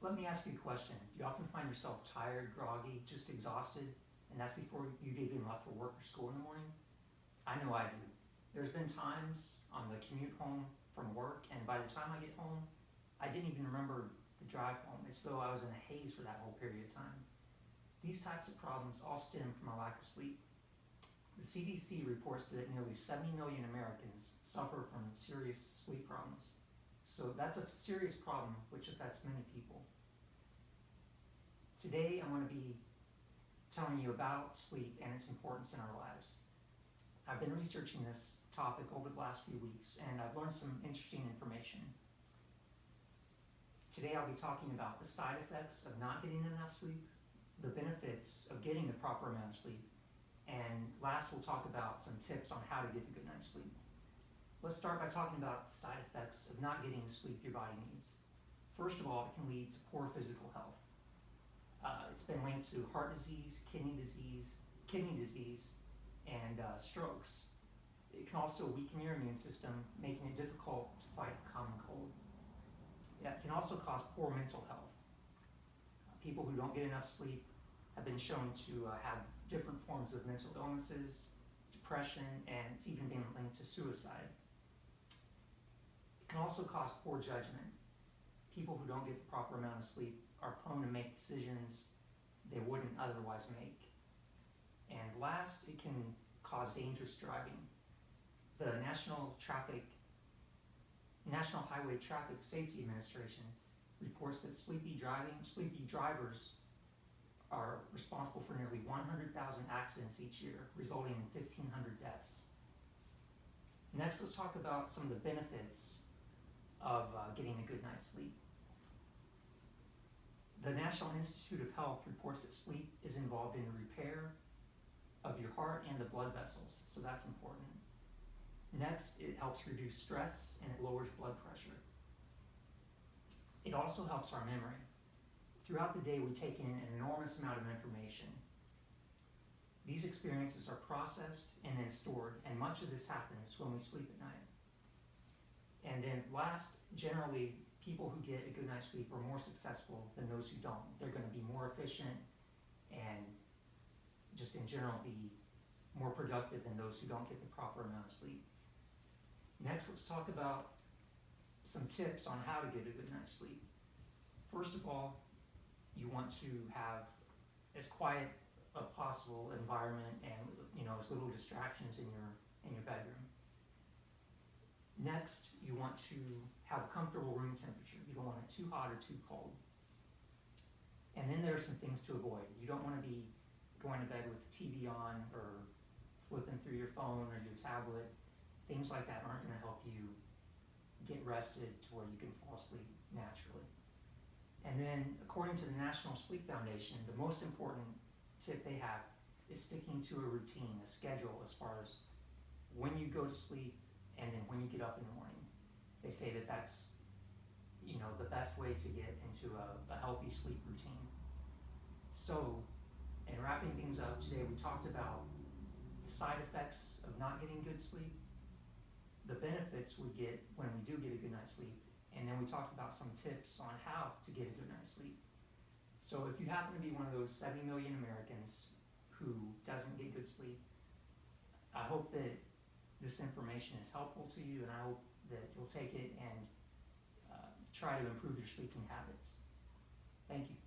Let me ask you a question. Do you often find yourself tired, groggy, just exhausted, and that's before you've even left for work or school in the morning? I know I do. There's been times on the commute home from work, and by the time I get home, I didn't even remember the drive home. It's though I was in a haze for that whole period of time. These types of problems all stem from a lack of sleep. The CDC reports that nearly 70 million Americans suffer from serious sleep problems. So that's a serious problem which affects many people. Today I'm going to be telling you about sleep and its importance in our lives. I've been researching this topic over the last few weeks and I've learned some interesting information. Today I'll be talking about the side effects of not getting enough sleep, the benefits of getting the proper amount of sleep, and last we'll talk about some tips on how to get a good night's sleep. Let's start by talking about the side effects of not getting the sleep your body needs. First of all, it can lead to poor physical health. It's been linked to heart disease, kidney disease, and strokes. It can also weaken your immune system, making it difficult to fight a common cold. It can also cause poor mental health. People who don't get enough sleep have been shown to have different forms of mental illnesses, depression, and it's even been linked to suicide. It can also cause poor judgment. People who don't get the proper amount of sleep are prone to make decisions they wouldn't otherwise make. And last, it can cause dangerous driving. The National Highway Traffic Safety Administration reports that sleepy drivers are responsible for nearly 100,000 accidents each year, resulting in 1,500 deaths. Next, let's talk about some of the benefits of getting a good night's sleep. The National Institute of Health reports that sleep is involved in the repair of your heart and the blood vessels, so that's important. Next, it helps reduce stress and it lowers blood pressure. It also helps our memory. Throughout the day, we take in an enormous amount of information. These experiences are processed and then stored, and much of this happens when we sleep at night. And then last, generally, people who get a good night's sleep are more successful than those who don't. They're going to be more efficient and just in general be more productive than those who don't get the proper amount of sleep. Next, let's talk about some tips on how to get a good night's sleep. First of all, you want to have as quiet a possible environment and as little distractions in your bedroom. Next, you want to have a comfortable room temperature. You don't want it too hot or too cold. And then there are some things to avoid. You don't want to be going to bed with the TV on or flipping through your phone or your tablet. Things like that aren't going to help you get rested to where you can fall asleep naturally. And then, according to the National Sleep Foundation, the most important tip they have is sticking to a routine, a schedule as far as when you go to sleep and then when you get up in the morning. They say that that's the best way to get into a healthy sleep routine. So, in wrapping things up today, we talked about the side effects of not getting good sleep, the benefits we get when we do get a good night's sleep, and then we talked about some tips on how to get a good night's sleep. So if you happen to be one of those 70 million Americans who doesn't get good sleep, I hope that this information is helpful to you, and I hope that you'll take it and try to improve your sleeping habits. Thank you.